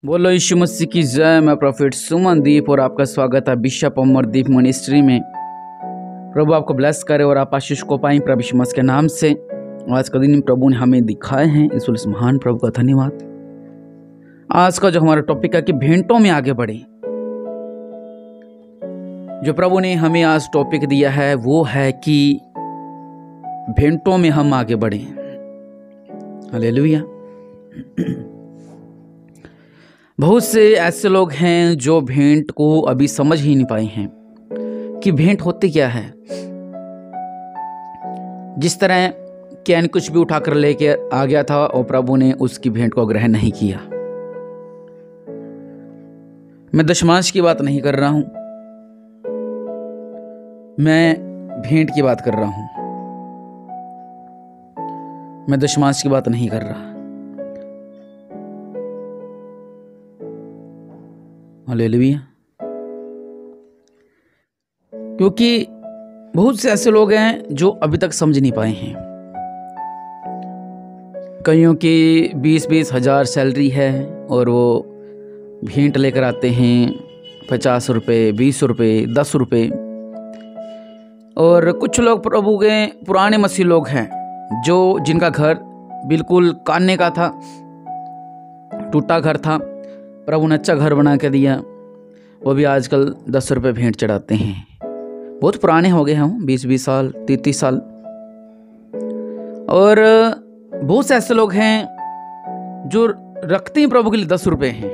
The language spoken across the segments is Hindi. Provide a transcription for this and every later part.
बोलो यीशु मसीह की जय। मैं प्रोफेट सुमनदीप और आपका स्वागत है बिशप अमरदीप मिनिस्ट्री में। प्रभु आपको ब्लेस करे और आप आशीष को पाएं प्रभु यीशु मसीह के नाम से। आज का दिन प्रभु ने हमें दिखाए हैं, इस महान प्रभु का धन्यवाद। आज का जो हमारा टॉपिक है कि भेंटों में आगे बढ़े, जो प्रभु ने हमें आज टॉपिक दिया है वो है कि भेंटों में हम आगे बढ़े। हालेलुया। बहुत से ऐसे लोग हैं जो भेंट को अभी समझ ही नहीं पाए हैं कि भेंट होती क्या है। जिस तरह कैन कुछ भी उठाकर लेके आ गया था और प्रभु ने उसकी भेंट को ग्रहण नहीं किया। मैं दशमांश की बात नहीं कर रहा हूं, मैं भेंट की बात कर रहा हूं। मैं दशमांश की बात नहीं कर रहा। हालेलुया। क्योंकि बहुत से ऐसे लोग हैं जो अभी तक समझ नहीं पाए हैं। कईयों की 20-20 हजार सैलरी है और वो भेंट लेकर आते हैं 50 रुपये, 20 रुपये, 10 रुपये। और कुछ लोग प्रभु के पुराने मसीह लोग हैं जो जिनका घर बिल्कुल कान्ने का था, टूटा घर था, प्रभु ने अच्छा घर बना के दिया, वो भी आजकल 10 रुपये भेंट चढ़ाते हैं। बहुत पुराने हो गए हम, 20-20 साल, 30 साल। और बहुत से ऐसे लोग हैं जो रखते हैं प्रभु के लिए 10 रुपये हैं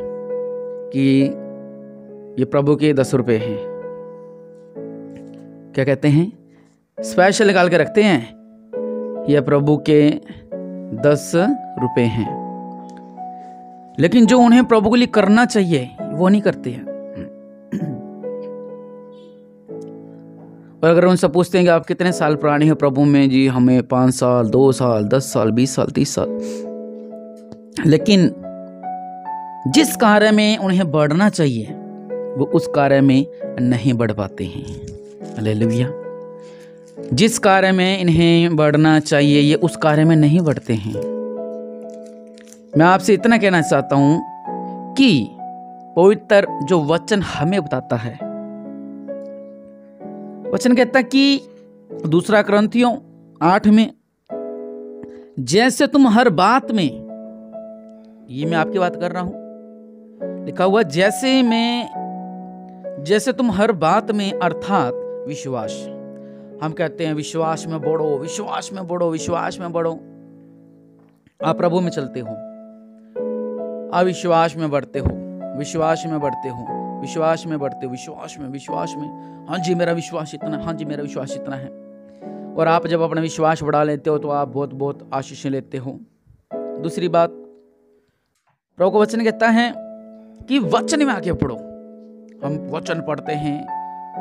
कि ये प्रभु के 10 रुपये हैं। क्या कहते हैं, स्पेशल निकाल के रखते हैं, यह प्रभु के 10 रुपये हैं। लेकिन जो उन्हें प्रभु के लिए करना चाहिए वो नहीं करते हैं। और अगर उनसे पूछते हैं कि आप कितने साल पुराने हैं प्रभु में, जी हमें 5 साल, 2 साल, 10 साल, 20 साल, 30 साल। लेकिन जिस कार्य में उन्हें बढ़ना चाहिए वो उस कार्य में नहीं बढ़ पाते हैं। हालेलुया। जिस कार्य में इन्हें बढ़ना चाहिए ये उस कार्य में नहीं बढ़ते हैं। मैं आपसे इतना कहना चाहता हूं कि पवित्र जो वचन हमें बताता है, वचन कहता है कि 2 कुरिन्थियों 8 में, जैसे तुम हर बात में, ये मैं आपकी बात कर रहा हूं, लिखा हुआ जैसे तुम हर बात में, अर्थात विश्वास। हम कहते हैं विश्वास में बढ़ो, विश्वास में बढ़ो, विश्वास में बढ़ो। आप प्रभु में चलते हो, अविश्वास में बढ़ते हो, विश्वास में बढ़ते हो, विश्वास में बढ़ते हो, विश्वास में। हाँ जी मेरा विश्वास इतना, हाँ जी मेरा विश्वास इतना है। और आप जब अपना विश्वास बढ़ा लेते हो तो आप बहुत आशीषें लेते हो। दूसरी बात, प्रभु का वचन कहता है कि वचन में आगे पढ़ो। हम वचन पढ़ते हैं,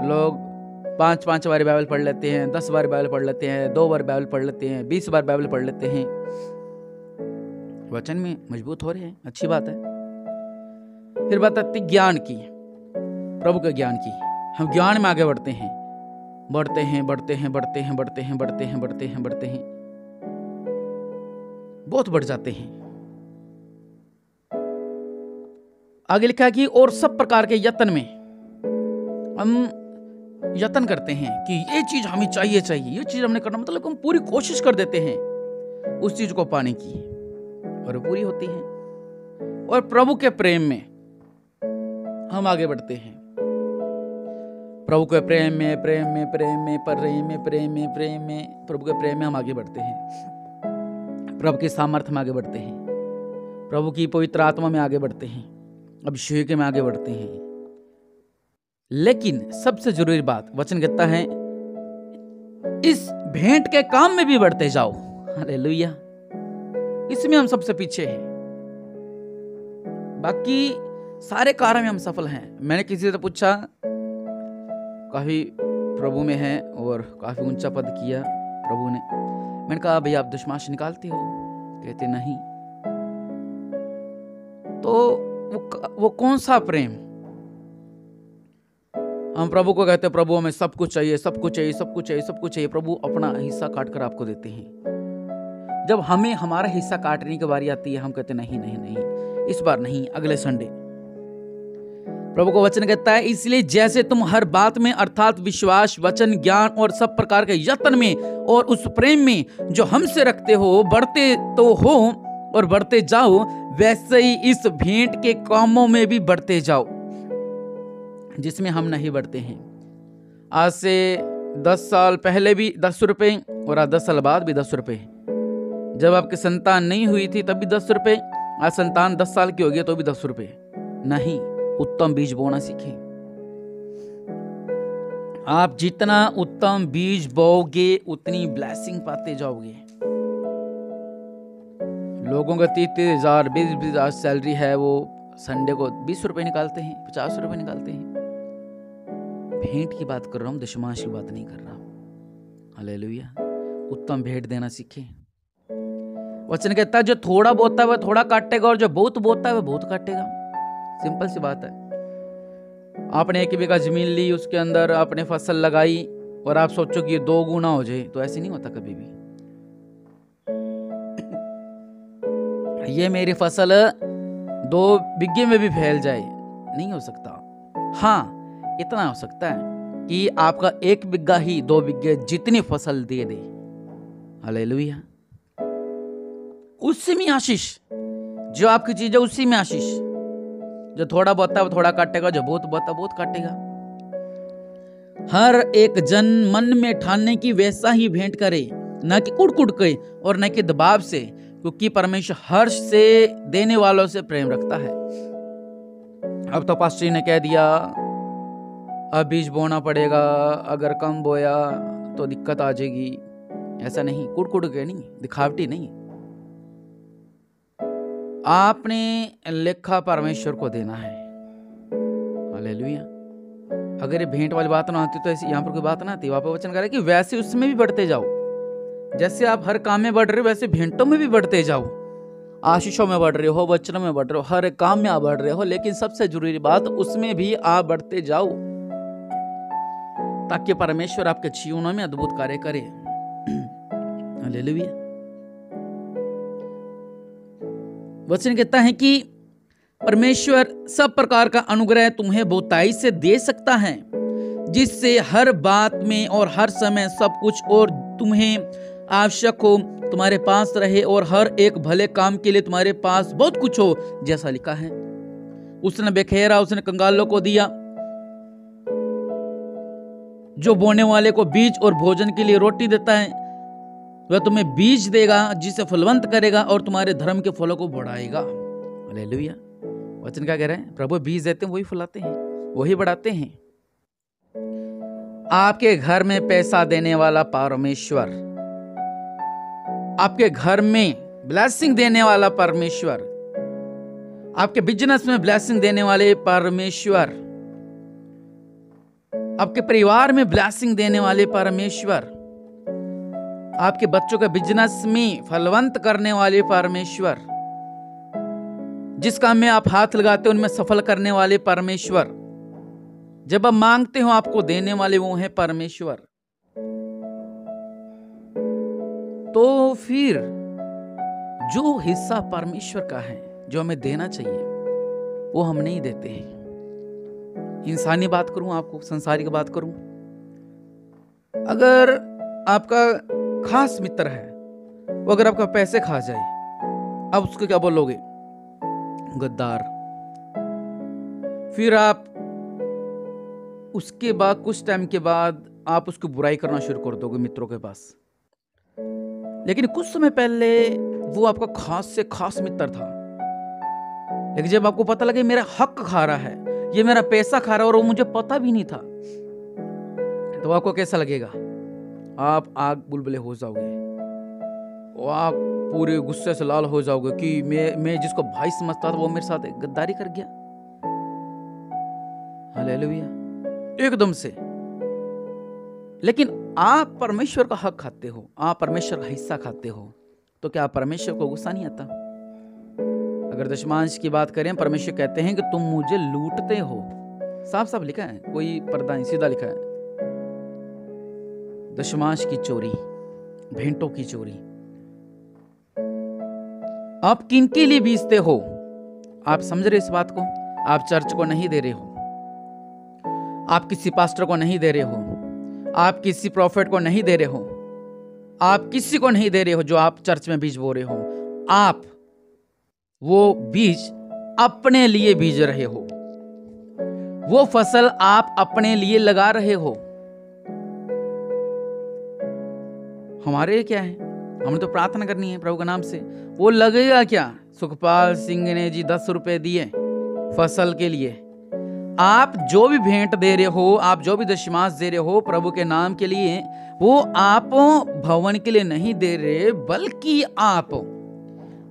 लोग 5 बार बाइबल पढ़ लेते हैं, 10 बार बाइबल पढ़ लेते हैं, 2 बार बाइबल पढ़ लेते हैं, 20 बार बाइबल पढ़ लेते हैं। वचन में मजबूत हो रहे हैं, अच्छी बात है। फिर बात आती ज्ञान की, प्रभु के ज्ञान की। हम ज्ञान में आगे बढ़ते हैं, बढ़ते हैं, बहुत बढ़ जाते हैं। आगे लिखा है कि और सब प्रकार के यत्न में हम यत्न करते हैं कि ये चीज हमें चाहिए, ये चीज हमने करना, मतलब हम पूरी कोशिश कर देते हैं उस चीज को पाने की और पूरी होती है। और प्रभु के प्रेम में हम आगे बढ़ते हैं। प्रभु के प्रेम में, प्रभु के प्रेम में हम आगे बढ़ते हैं। प्रभु की सामर्थ्य में आगे बढ़ते हैं, प्रभु की पवित्र आत्मा में आगे बढ़ते हैं, अभिषेक में आगे बढ़ते हैं। लेकिन सबसे जरूरी बात, वचन कहता है इस भेंट के काम में भी बढ़ते जाओ। हालेलुया। इसमें हम सबसे पीछे हैं, बाकी सारे कार्य में हम सफल हैं। मैंने किसी से पूछा, काफी प्रभु में है और काफी ऊंचा पद किया प्रभु ने। मैंने कहा भाई आप दशमांश निकालते हो? कहते नहीं। तो वो कौन सा प्रेम? हम प्रभु को कहते हैं प्रभु हमें सब कुछ चाहिए। प्रभु अपना हिस्सा काट कर आपको देते हैं। जब हमें हमारा हिस्सा काटने की बारी आती है हम कहते नहीं, इस बार नहीं, अगले संडे। प्रभु का वचन कहता है, इसलिए जैसे तुम हर बात में अर्थात विश्वास, वचन, ज्ञान और सब प्रकार के यत्न में और उस प्रेम में जो हमसे रखते हो बढ़ते तो हो और बढ़ते जाओ, वैसे ही इस भेंट के कामों में भी बढ़ते जाओ जिसमें हम नहीं बढ़ते हैं। आज से 10 साल पहले भी 10 रुपए और आज 10 साल बाद भी 10 रुपए। जब आपकी संतान नहीं हुई थी तब भी 10 रुपए, आज संतान 10 साल की हो गई तो भी 10 रुपए। नहीं, उत्तम बीज बोना सीखें। आप जितना उत्तम बीज बोओगे उतनी ब्लेसिंग पाते जाओगे। लोगों का 30,000 20,000 सैलरी है, वो संडे को 20 रुपए निकालते हैं, 50 रुपए निकालते हैं। भेंट की बात कर रहा हूं, दशमांश की बात नहीं कर रहा हूं। हालेलुया। उत्तम भेंट देना सीखें। वचन कहता है जो थोड़ा बोता है वह थोड़ा काटेगा और जो बहुत बोता है वह बहुत काटेगा। सिंपल सी बात है। आपने 1 बीघा जमीन ली, उसके अंदर आपने फसल लगाई और आप सोचो कि ये 2 गुना हो जाए, तो ऐसे नहीं होता कभी भी। ये मेरी फसल 2 बीघे में भी फैल जाए, नहीं हो सकता। हाँ, इतना हो सकता है कि आपका 1 बीघा ही 2 बीघे जितनी फसल दे दे। हालेलुया। उसी में आशीष, जो आपकी चीज है उसी में आशीष। जो थोड़ा बोता है वो थोड़ा काटेगा, जो बहुत बोता है बहुत काटेगा। हर एक जन मन में ठानने की वैसा ही भेंट करे, न कि कुड़ के और न कि दबाव से, क्योंकि परमेश्वर हर्ष से देने वालों से प्रेम रखता है। अब तो पास्टर ने कह दिया अब बीज बोना पड़ेगा, अगर कम बोया तो दिक्कत आ जाएगी। ऐसा नहीं, कुड़ के नहीं, दिखावटी नहीं। आपने लेखा परमेश्वर को देना है। हालेलुया। अगर ये भेंट वाली बात ना आती तो ऐसी यहाँ पर कोई बात ना आती। वहां पर वचन कह रहा है कि वैसे उसमें भी बढ़ते जाओ। जैसे आप हर काम में बढ़ रहे हो वैसे भेंटों में भी बढ़ते जाओ। आशीषों में बढ़ रहे हो, वचनों में बढ़ रहे हो, हर एक काम में आप बढ़ रहे हो, लेकिन सबसे जरूरी बात उसमें भी आप बढ़ते जाओ, ताकि परमेश्वर आपके जीवनों में अद्भुत कार्य करे। हालेलुया। वचन कहता है कि परमेश्वर सब प्रकार का अनुग्रह तुम्हें बहुताई से दे सकता है, जिससे हर बात में और हर समय सब कुछ और तुम्हें आवश्यक हो तुम्हारे पास रहे और हर एक भले काम के लिए तुम्हारे पास बहुत कुछ हो, जैसा लिखा है। उसने बेखेरा, उसने कंगालों को दिया, जो बोने वाले को बीज और भोजन के लिए रोटी देता है, वह तुम्हें बीज देगा जिसे फलवंत करेगा और तुम्हारे धर्म के फलों को बढ़ाएगा। हालेलुया। वचन क्या कह रहे हैं? प्रभु बीज देते हैं, वही फुलाते हैं, वही बढ़ाते हैं। आपके घर में पैसा देने वाला परमेश्वर, आपके घर में ब्लेसिंग देने वाला परमेश्वर, आपके बिजनेस में ब्लेसिंग देने वाले परमेश्वर, आपके परिवार में ब्लेसिंग देने वाले परमेश्वर, आपके बच्चों के बिजनेस में फलवंत करने वाले परमेश्वर, जिस काम में आप हाथ लगाते हो उनमें सफल करने वाले परमेश्वर, जब आप मांगते हो आपको देने वाले वो हैं परमेश्वर। तो फिर जो हिस्सा परमेश्वर का है, जो हमें देना चाहिए, वो हम नहीं देते हैं। इंसानी बात करूं, आपको संसारी की बात करूं, अगर आपका खास मित्र है, वो अगर आपका पैसे खा जाए, अब उसको क्या बोलोगे? गद्दार। फिर आप उसके बाद कुछ टाइम के बाद आप उसकी बुराई करना शुरू कर दोगे मित्रों के पास। लेकिन कुछ समय पहले वो आपका खास से खास मित्र था, लेकिन जब आपको पता लगे मेरा हक खा रहा है, ये मेरा पैसा खा रहा है और वो मुझे पता भी नहीं था, तो आपको कैसा लगेगा? आप आग बुलबुले हो जाओगे, आप पूरे गुस्से से लाल हो जाओगे कि मैं जिसको भाई समझता था वो मेरे साथ गद्दारी कर गया। हालेलुया। एकदम से। लेकिन आप परमेश्वर का हक खाते हो, आप परमेश्वर का हिस्सा खाते हो, तो क्या परमेश्वर को गुस्सा नहीं आता? अगर दशमांश की बात करें, परमेश्वर कहते हैं कि तुम मुझे लूटते हो। साफ साफ लिखा है, कोई पर्दा नहीं, सीधा लिखा है, दशमांश की चोरी, भेंटों की चोरी। आप किनके लिए बीजते हो? आप समझ रहे इस बात को? आप चर्च को नहीं दे रहे हो, आप किसी पास्टर को नहीं दे रहे हो, आप किसी प्रॉफिट को नहीं दे रहे हो, आप किसी को नहीं दे रहे हो जो आप चर्च में बीज बो रहे हो। आप वो बीज अपने लिए बीज रहे हो, वो फसल आप अपने लिए लगा रहे हो। हमारे क्या है, हमें तो प्रार्थना करनी है प्रभु के नाम से। वो लगेगा क्या? सुखपाल सिंह ने जी 10 रुपए दिए फसल के लिए। आप जो भी भेंट दे रहे हो, आप जो भी दशमांश दे रहे हो प्रभु के नाम के लिए, वो आप भवन के लिए नहीं दे रहे, बल्कि आप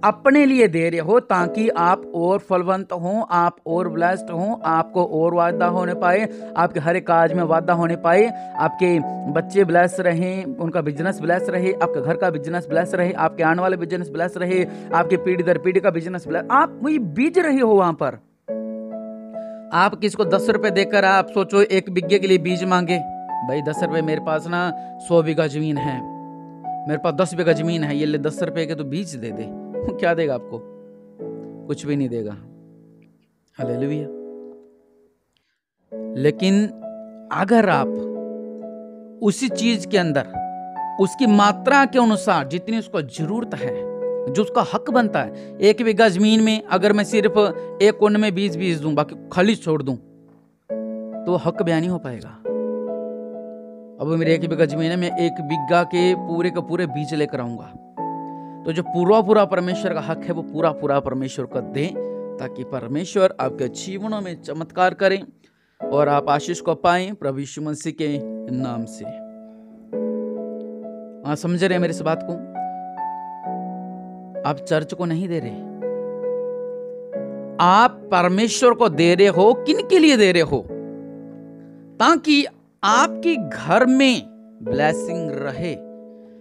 अपने लिए दे रहे हो, ताकि आप और फलवंत हो, आप और ब्लेस्ड हो, आपको और वादा होने पाए, आपके हर एक काज में वादा होने पाए, आपके बच्चे ब्लेस रहे, उनका बिजनेस ब्लेस रहे, आपके घर का बिजनेस ब्लेस रहे, आपके आने वाले बिजनेस ब्लेस रहे, आपके पीढ़ी दर पीढ़ी का बिजनेस ब्लेस। आप वही बीज रहे हो वहां पर। आप किसको 10 रुपए देकर आप सोचो 1 बिघे के लिए बीज मांगे, भाई 10 रुपए मेरे पास ना 100 बीघा जमीन है, मेरे पास 10 बीघा जमीन है, ये ले 10 रुपए के तो बीज दे दे। क्या देगा आपको? कुछ भी नहीं देगा। हालेलुया। लेकिन अगर आप उसी चीज के अंदर उसकी मात्रा के अनुसार जितनी उसको जरूरत है, जो उसका हक बनता है, 1 बीघा जमीन में अगर मैं सिर्फ 1 कोने में बीज दूं, बाकी खाली छोड़ दूं, तो हक बयान नहीं हो पाएगा। अब मेरे 1 बीघा जमीन है, मैं 1 बीघा के पूरे बीज लेकर आऊंगा, तो जो पूरा परमेश्वर का हक है वो पूरा परमेश्वर को दें, ताकि परमेश्वर आपके जीवनों में चमत्कार करें और आप आशीष को पाएं प्रभु यीशु मसीह के नाम से। आप समझ रहे हैं मेरी इस बात को? आप चर्च को नहीं दे रहे, आप परमेश्वर को दे रहे हो। किन के लिए दे रहे हो? ताकि आपके घर में ब्लेसिंग रहे,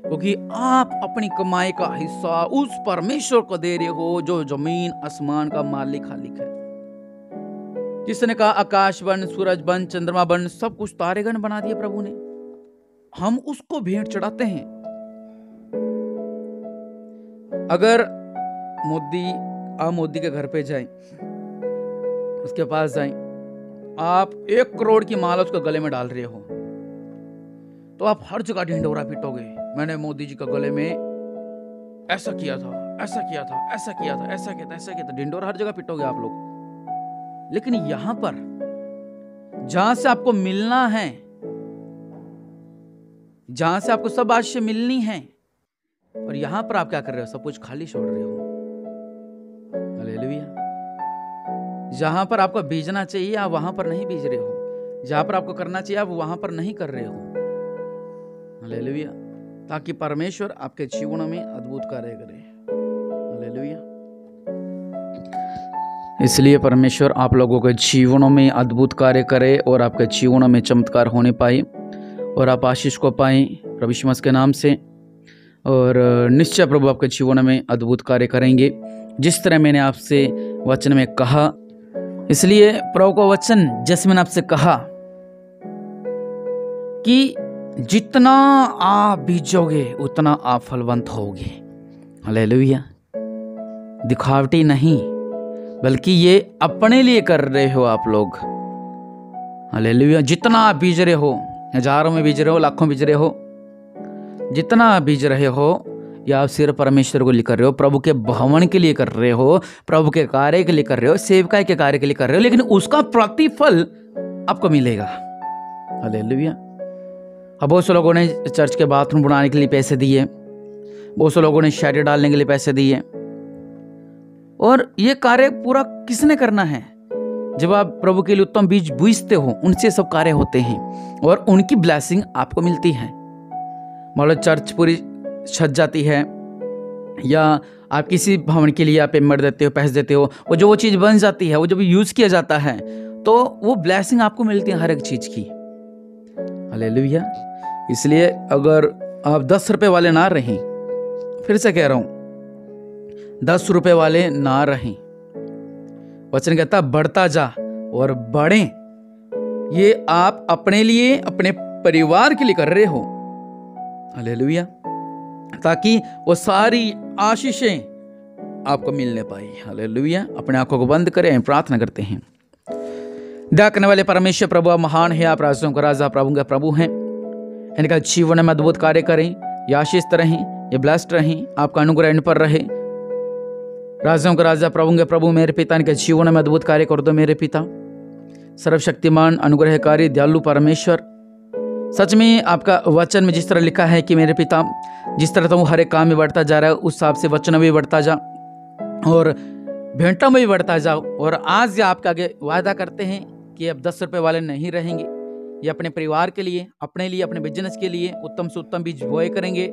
क्योंकि आप अपनी कमाई का हिस्सा उस परमेश्वर को दे रहे हो जो जमीन आसमान का मालिक खालिक है, जिसने कहा आकाश बन, सूरज बन, चंद्रमा बन, सब कुछ तारेगण बना दिए प्रभु ने। हम उसको भेंट चढ़ाते हैं। अगर आप मोदी के घर पे जाएं, उसके पास जाएं, आप 1 करोड़ की माला उसके गले में डाल रहे हो, तो आप हर जगह ढिंढोरा पीटोगे, मैंने मोदी जी के गले में ऐसा किया था, ऐसा किया था, ऐसा किया था, ऐसा किया था, ऐसा किया था, ढिंढोरा हर जगह पीटोगे आप लोग। लेकिन यहां पर जहां से आपको मिलना है, जहां से आपको सब आशीष मिलनी है, और यहां पर आप क्या कर रहे हो? सब कुछ खाली छोड़ रहे हो। हालेलुया। जहां पर आपको बीजना चाहिए आप वहां पर नहीं बीज रहे हो, जहां पर आपको करना चाहिए आप वहां पर नहीं कर रहे हो। हालेलुया। ताकि परमेश्वर आपके जीवन में अद्भुत कार्य करे। हालेलुया। इसलिए परमेश्वर आप लोगों के जीवनों में अद्भुत कार्य करे और आपके जीवनों में चमत्कार होने पाए और आप आशीष को पाएं प्रभु यीशु मसीह के नाम से। और निश्चय प्रभु आपके जीवन में अद्भुत कार्य करेंगे, जिस तरह मैंने आपसे वचन में कहा। इसलिए प्रभु का वचन जैसे मैंने आपसे कहा कि जितना आप बीजोगे उतना आप फलवंत होगे। हालेलुया। दिखावटी नहीं, बल्कि ये अपने लिए कर रहे हो आप लोग। हालेलुया। जितना आप बीज रहे हो, हजारों में बीज रहे हो, लाखों बीज रहे हो, जितना आप बीज रहे हो, या आप सिर्फ परमेश्वर को लिए कर रहे हो, प्रभु के भवन के लिए कर रहे हो, प्रभु के कार्य के लिए कर रहे हो, सेवकाई के कार्य के लिए कर रहे हो, लेकिन उसका प्रतिफल आपको मिलेगा। हालेलुया। अब बहुत से लोगों ने चर्च के बाथरूम बनाने के लिए पैसे दिए, बहुत से लोगों ने शेड डालने के लिए पैसे दिए, और ये कार्य पूरा किसने करना है? जब आप प्रभु के लिए उत्तम बीज बीजते हो, उनसे सब कार्य होते हैं और उनकी ब्लेसिंग आपको मिलती है। मान लो चर्च पूरी छत जाती है, या आप किसी भवन के लिए आप पेमेंट देते हो, पैसे देते हो, और जो वो चीज़ बन जाती है, वो जब यूज़ किया जाता है, तो वो ब्लेसिंग आपको मिलती है हर एक चीज़ की। हालेलुया। इसलिए अगर आप 10 रुपए वाले ना रहें, फिर से कह रहा हूं, 10 रुपए वाले ना रहें। वचन कहता बढ़ता जा और बढ़ें। ये आप अपने लिए, अपने परिवार के लिए कर रहे हो। हालेलुया। ताकि वो सारी आशीषें आपको मिलने पाए। हालेलुया। अपने आंखों को बंद करें, प्रार्थना करते हैं। दया करने वाले परमेश्वर प्रभु आप महान है, आप राजाओं का राजा प्रभु का प्रभु हैं। इनका जीवन में अद्भुत कार्य करें, ये आशीषित रहें, ये ब्लेस्ड रहें, आपका अनुग्रह इन पर रहे। राजाओं का राजा प्रभु के प्रभु मेरे पिता, इनके जीवन में अद्भुत कार्य कर दो मेरे पिता। सर्वशक्तिमान अनुग्रहकारी दयालु परमेश्वर, सच में आपका वचन में जिस तरह लिखा है कि मेरे पिता जिस तरह तुम हर एक काम में बढ़ता जा रहा है उस हिसाब से वचन में भी बढ़ता जा और भेंटों में भी बढ़ता जाओ। और आज ये आपके आगे वादा करते हैं कि अब 10 रुपए वाले नहीं रहेंगे। ये अपने परिवार के लिए, अपने लिए, अपने बिजनेस के लिए उत्तम से उत्तम बीज बोए करेंगे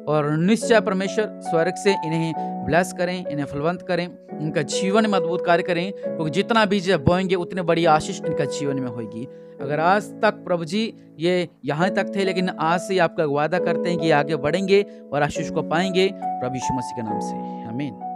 और निश्चय परमेश्वर स्वर्ग से इन्हें ब्लेस करें, इन्हें फलवंत करें, इनका जीवन में अद्भुत कार्य करें, क्योंकि जितना बीज बोएंगे उतनी बड़ी आशीष इनका जीवन में होगी। अगर आज तक प्रभु जी ये यहाँ तक थे, लेकिन आज से आपका वादा करते हैं कि आगे बढ़ेंगे और आशीष को पाएंगे, प्रभु यीशु मसीह के नाम से आमीन।